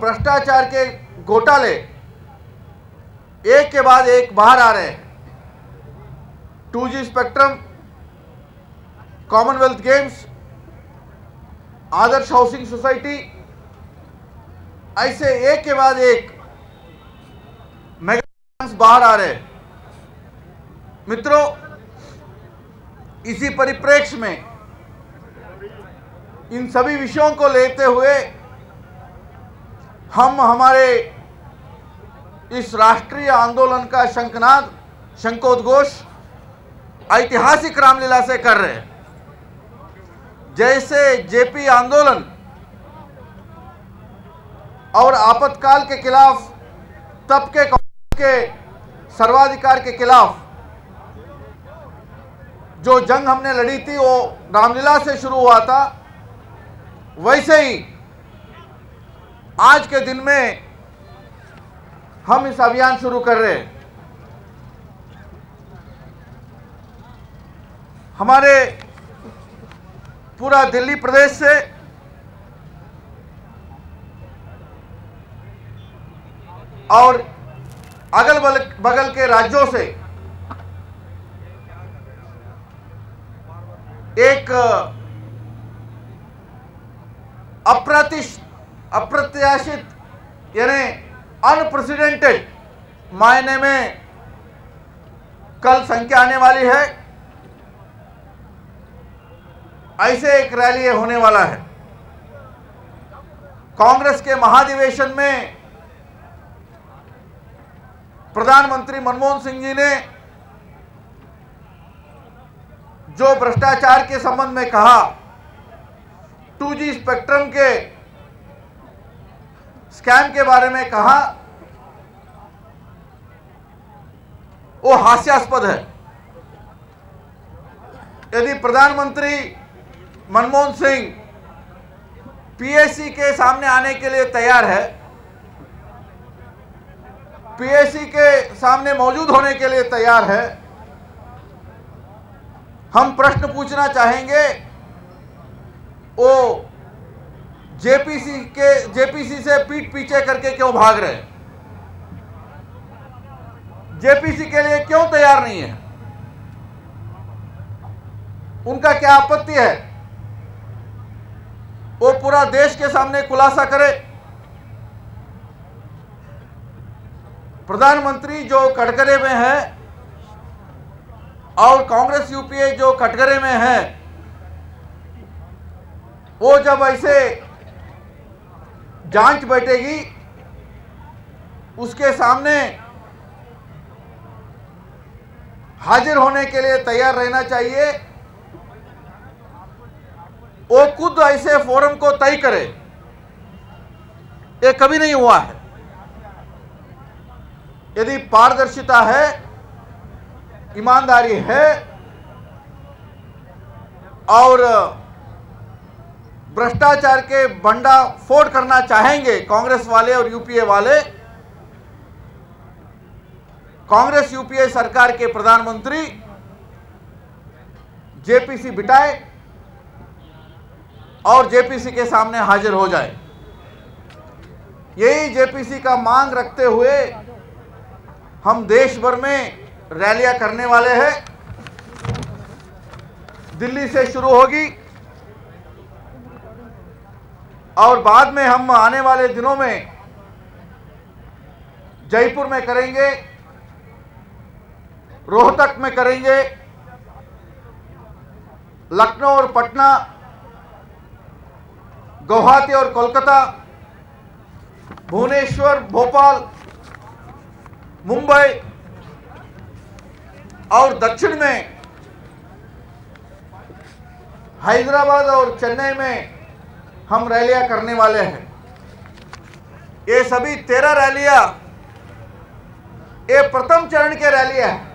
भ्रष्टाचार के घोटाले एक के बाद एक बाहर आ रहे हैं। 2G स्पेक्ट्रम, कॉमनवेल्थ गेम्स, आदर्श हाउसिंग सोसाइटी, ऐसे एक के बाद एक मेगा बाहर आ रहे हैं। मित्रों, इसी परिप्रेक्ष्य में इन सभी विषयों को लेते हुए हम हमारे इस राष्ट्रीय आंदोलन का शंखनाद, शंखोद्घोष ऐतिहासिक रामलीला से कर रहे हैं। जैसे जेपी आंदोलन और आपातकाल के खिलाफ, तब के सर्वाधिकार के खिलाफ जो जंग हमने लड़ी थी वो रामलीला से शुरू हुआ था, वैसे ही आज के दिन में हम इस अभियान शुरू कर रहे हैं। हमारे पूरा दिल्ली प्रदेश से और अगल बगल के राज्यों से एक अप्रत्याशित यानी अनप्रेसिडेंटेड मायने में कल संख्या आने वाली है। ऐसे एक रैली होने वाला है। कांग्रेस के महाधिवेशन में प्रधानमंत्री मनमोहन सिंह जी ने जो भ्रष्टाचार के संबंध में कहा, 2G स्पेक्ट्रम के स्कैम के बारे में कहा, वो हास्यास्पद है। यदि प्रधानमंत्री मनमोहन सिंह पीएससी के सामने आने के लिए तैयार है, पीएससी के सामने मौजूद होने के लिए तैयार है, हम प्रश्न पूछना चाहेंगे, वो जेपीसी से पीठ पीछे करके क्यों भाग रहे हैं? जेपीसी के लिए क्यों तैयार नहीं है? उनका क्या आपत्ति है? वो पूरा देश के सामने खुलासा करे। प्रधानमंत्री जो कटघरे में है और कांग्रेस यूपीए जो कटघरे में है, वो जब ऐसे जांच बैठेगी, उसके सामने हाजिर होने के लिए तैयार रहना चाहिए। वो खुद ऐसे फोरम को तय करे, ये कभी नहीं हुआ है। यदि पारदर्शिता है, ईमानदारी है और भ्रष्टाचार के बंडा फोड़ करना चाहेंगे कांग्रेस वाले और यूपीए वाले, कांग्रेस यूपीए सरकार के प्रधानमंत्री जेपीसी बिठाए और जेपीसी के सामने हाजिर हो जाए। यही जेपीसी का मांग रखते हुए हम देश भर में रैलियां करने वाले हैं। दिल्ली से शुरू होगी और बाद में हम आने वाले दिनों में जयपुर में करेंगे, रोहतक में करेंगे, लखनऊ और पटना, गुवाहाटी और कोलकाता, भुवनेश्वर, भोपाल, मुंबई और दक्षिण में हैदराबाद और चेन्नई में हम रैलियां करने वाले हैं। ये सभी 13 रैलियां ये प्रथम चरण के रैलियां हैं,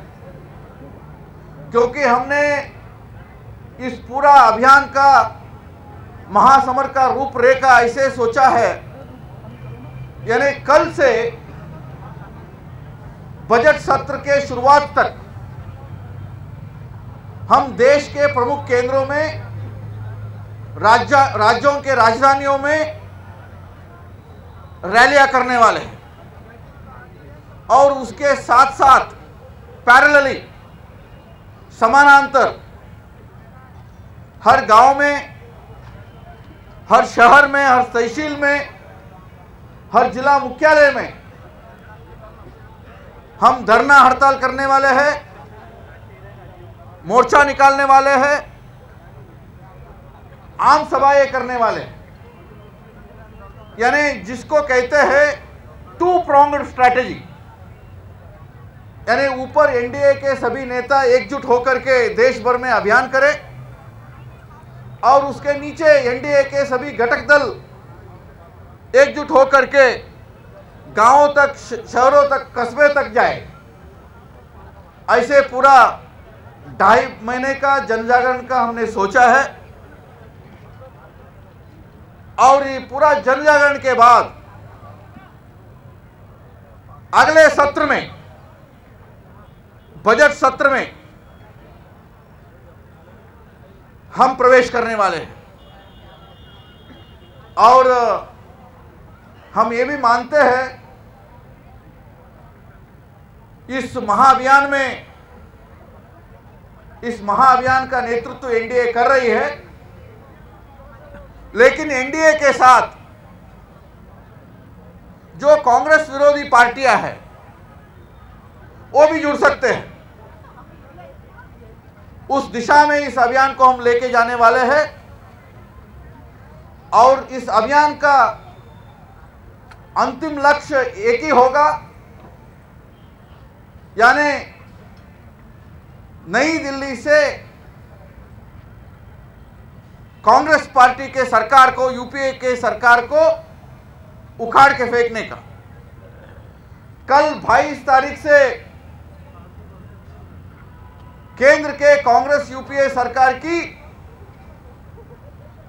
क्योंकि हमने इस पूरा अभियान का महासमर का रूपरेखा ऐसे सोचा है, यानी कल से बजट सत्र के शुरुआत तक हम देश के प्रमुख केंद्रों में, राज्यों के राजधानियों में रैलियां करने वाले हैं और उसके साथ साथ पैरेलली समानांतर हर गांव में, हर शहर में, हर तहसील में, हर जिला मुख्यालय में हम धरना हड़ताल करने वाले हैं, मोर्चा निकालने वाले हैं, आम सभाएं करने वाले हैं। यानी जिसको कहते हैं टू प्रोंग्ड स्ट्रैटेजी, यानी ऊपर एनडीए के सभी नेता एकजुट होकर के देश भर में अभियान करें और उसके नीचे एनडीए के सभी घटक दल एकजुट होकर के गांवों तक, शहरों तक, कस्बे तक जाए। ऐसे पूरा 2.5 महीने का जनजागरण का हमने सोचा है और ये पूरा जनजागरण के बाद अगले सत्र में, बजट सत्र में हम प्रवेश करने वाले हैं। और हम ये भी मानते हैं इस महाअभियान में, इस महाअभियान का नेतृत्व एनडीए कर रही है, लेकिन एनडीए के साथ जो कांग्रेस विरोधी पार्टियां हैं वो भी जुड़ सकते हैं। उस दिशा में इस अभियान को हम लेके जाने वाले हैं और इस अभियान का अंतिम लक्ष्य एक ही होगा, यानी नई दिल्ली से कांग्रेस पार्टी के सरकार को, यूपीए के सरकार को उखाड़ के फेंकने का। कल 22 तारीख से केंद्र के कांग्रेस यूपीए सरकार की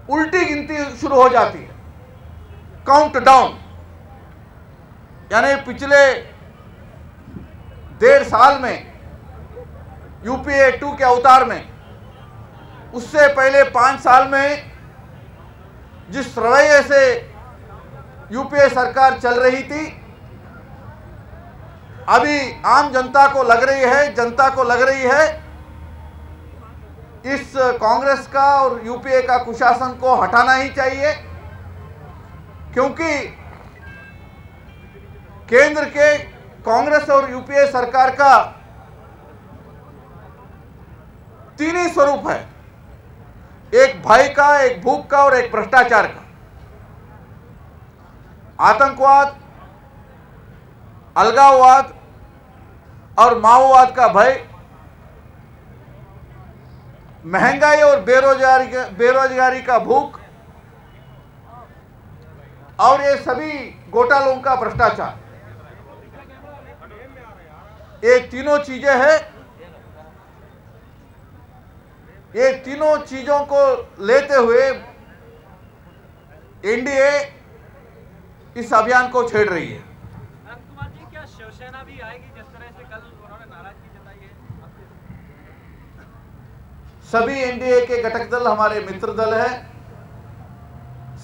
उल्टी गिनती शुरू हो जाती है, काउंटडाउन। यानी पिछले 1.5 साल में यूपीए 2 के अवतार में, उससे पहले 5 साल में जिस रवैये से यूपीए सरकार चल रही थी, अभी आम जनता को लग रही है इस कांग्रेस का और यूपीए का कुशासन को हटाना ही चाहिए, क्योंकि केंद्र के कांग्रेस और यूपीए सरकार का 3 ही स्वरूप है, एक भय का, एक भूख का और एक भ्रष्टाचार का। आतंकवाद, अलगाववाद और माओवाद का भय, महंगाई और बेरोजगारी का भूख और ये सभी घोटालों का भ्रष्टाचार, ये तीनों चीजें हैं। ये तीनों चीजों को लेते हुए एनडीए इस अभियान को छेड़ रही है। कुमार जी, क्या शिवसेना भी आएगी जिस तरह से कल उन्होंने नाराजगी जताई है? सभी एनडीए के घटक दल हमारे मित्र दल है,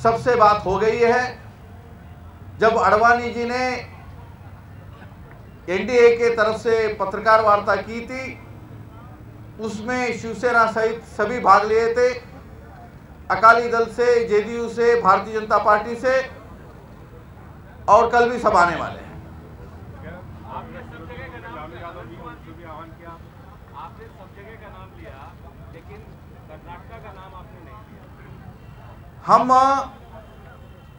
सबसे बात हो गई है। जब अडवाणी जी ने एनडीए के तरफ से पत्रकार वार्ता की थी, उसमें शिवसेना सहित सभी भाग लिए थे, अकाली दल से, जेडीयू से, भारतीय जनता पार्टी से, और कल भी सब आने वाले हैं। आपने सब जगह का नाम लिया, लेकिन कर्नाटक का नाम आपने नहीं लिया। हम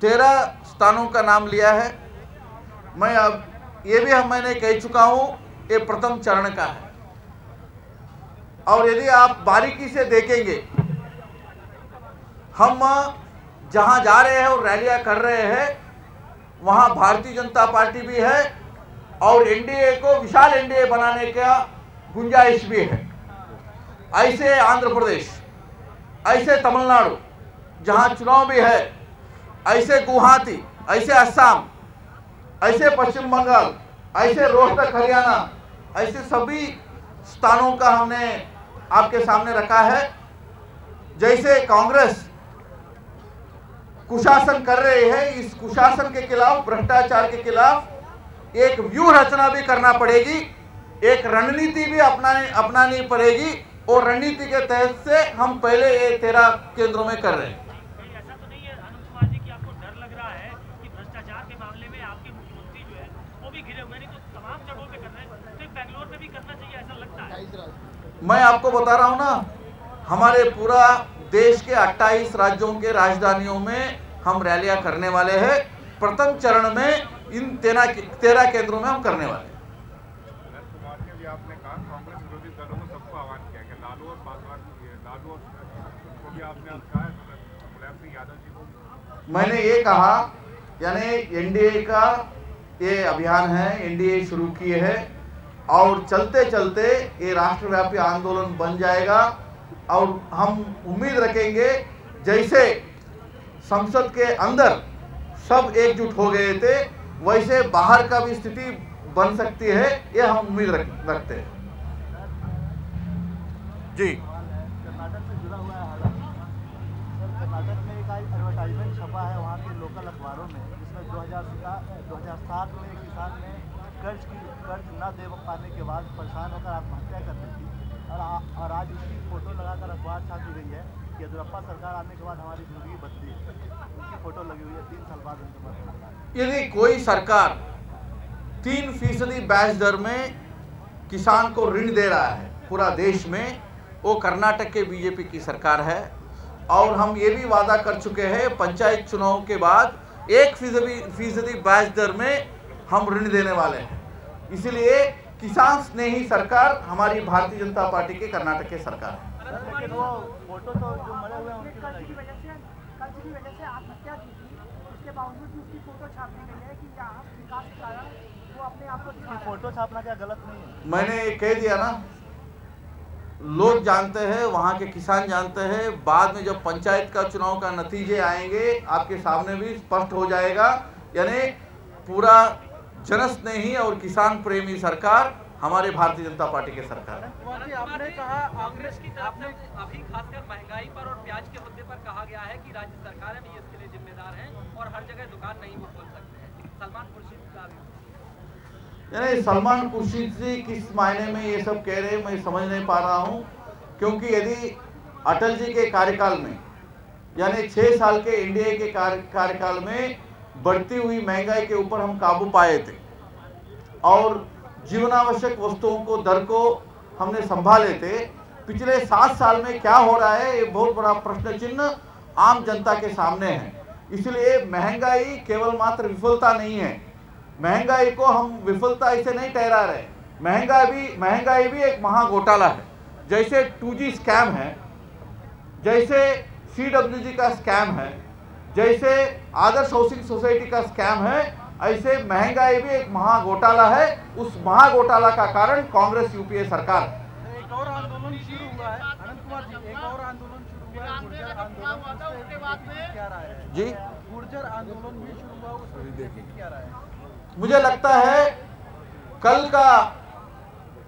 13 स्थानों का नाम लिया है। मैं अब ये भी मैंने कह चुका हूं, ये प्रथम चरण का है और यदि आप बारीकी से देखेंगे, हम जहां जा रहे हैं और रैलियां कर रहे हैं, वहां भारतीय जनता पार्टी भी है और एनडीए को विशाल एनडीए बनाने का गुंजाइश भी है। ऐसे आंध्र प्रदेश, ऐसे तमिलनाडु जहां चुनाव भी है, ऐसे गुवाहाटी, ऐसे असम, ऐसे पश्चिम बंगाल, ऐसे रोहतक हरियाणा, ऐसे सभी स्थानों का हमने आपके सामने रखा है। जैसे कांग्रेस कुशासन कर रहे हैं, इस कुशासन के खिलाफ, भ्रष्टाचार के खिलाफ एक व्यूह रचना भी करना पड़ेगी, एक रणनीति भी अपनानी पड़ेगी, और रणनीति के तहत से हम पहले ये 13 केंद्रों में कर रहे हैं। ऐसा तो नहीं है आनंद कुमार जी कि आपको डर लग रहा है कि भ्रष्टाचार के मामले में आपके मुख्यमंत्री जो है वो भी घिरे हुए, नहीं तो तमाम जगहों पे कर रहे हैं, तो बेंगलोर में भी करना चाहिए, ऐसा लगता है? मैं आपको बता रहा हूं ना, हमारे पूरा देश के 28 राज्यों के राजधानियों में हम रैलियां करने वाले हैं। प्रथम चरण में इन 13 केंद्रों में हम करने वाले हैं। आपने कहा कांग्रेस विरोधी दलों को सबको आह्वान किया कि लालू और पासवान को भी आपने कहा है, मुलायम सिंह यादव जी को। मैंने ये कहा, यानी एनडीए का ये अभियान है, एनडीए शुरू किए है, और चलते चलते ये राष्ट्रव्यापी आंदोलन बन जाएगा। और हम उम्मीद रखेंगे, जैसे संसद के अंदर सब एकजुट हो गए थे, वैसे बाहर का भी स्थिति बन सकती है, ये हम उम्मीद रखते हैं। जी, कर्नाटक से जुड़ा हुआ है हालांकि सर, कर्नाटक में एक एडवर्टाइजमेंट छपा है वहाँ के लोकल अखबारों में, जिसमें 2007 में एक किसान ने कर्ज न दे पाने के बाद परेशान होकर आत्महत्या कर ली थी, और आज उसकी फोटो लगाकर अखबार छापी गई है कि येदियुरप्पा सरकार आने के बाद हमारी जिंदगी बदली है। उनकी फोटो लगी हुई है, 3 साल बाद उनके पास। यदि कोई सरकार 3% ब्याज दर में किसान को ऋण दे रहा है पूरा देश में, वो कर्नाटक के बीजेपी की सरकार है। और हम ये भी वादा कर चुके हैं, पंचायत चुनाव के बाद 1% ब्याज दर में हम ऋण देने वाले हैं। इसलिए किसान स्नेही सरकार हमारी भारतीय जनता पार्टी के कर्नाटक की सरकार है। लेकिन वो फोटो तो जो मरे हुए हैं उनकी कर्ज की वजह से आत्महत्या की थी, उसके बावजूद भी उसकी फोटो छापी गई है कि यहाँ विकास के कारण वो अपने आप को दिखा रहा है। फोटो छापना क्या गलत नहीं है? मैंने ये कह दिया ना, लोग जानते हैं, वहाँ के किसान जानते हैं। बाद में जब पंचायत का चुनाव का नतीजे आएंगे, आपके सामने भी स्पष्ट हो जाएगा। यानी पूरा जनस्नेही और किसान प्रेमी सरकार हमारे भारतीय जनता पार्टी की सरकार है। आपने कहा कांग्रेस की तरफ से अभी खासकर महंगाई पर और प्याज के मुद्दे पर कहा गया है कि राज्य सरकारें भी इसके लिए जिम्मेदार हैं और हर जगह दुकान नहीं वो खोल सकते हैं। सलमान खुर्शीद का भी, यानी सलमान खुर्शीद जी किस मायने में ये सब कह रहे हैं, मैं समझ नहीं पा रहा हूँ। क्योंकि यदि अटल जी के कार्यकाल में, यानी 6 साल के एनडीए के कार्यकाल में बढ़ती हुई महंगाई के ऊपर हम काबू पाए थे, और जीवनावश्यक वस्तुओं को दर को हमने संभाले थे। पिछले 7 साल में क्या हो रहा है, ये बहुत बड़ा प्रश्न चिन्ह आम जनता के सामने है। इसलिए महंगाई केवल मात्र विफलता नहीं है, महंगाई को हम विफलता इसे नहीं ठहरा रहे। महंगाई भी एक महा घोटाला है। जैसे 2G स्कैम है, जैसे CWG का स्कैम है, जैसे आदर्श हाउसिंग सोसाइटी का स्कैम है, ऐसे महंगाई भी एक महा घोटाला है। उस महा घोटाला का कारण कांग्रेस यूपीए सरकार है। एक और आंदोलन शुरू हुआ है अनंत कुमार जी, एक और आंदोलन शुरू हुआ है, गुर्जर आंदोलन, उसके बाद में क्या राय है जी? गुर्जर आंदोलन भी शुरू हुआ, उसकी क्या राय है? मुझे लगता है कल का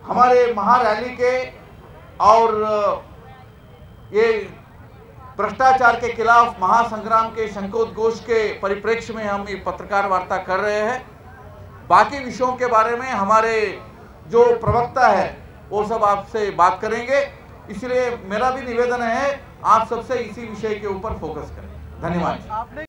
हमारे महारैली के और ये भ्रष्टाचार के खिलाफ महासंग्राम के शंखोद्घोष के परिप्रेक्ष्य में हम ये पत्रकार वार्ता कर रहे हैं। बाकी विषयों के बारे में हमारे जो प्रवक्ता है वो सब आपसे बात करेंगे। इसलिए मेरा भी निवेदन है, आप सबसे इसी विषय के ऊपर फोकस करें। धन्यवाद।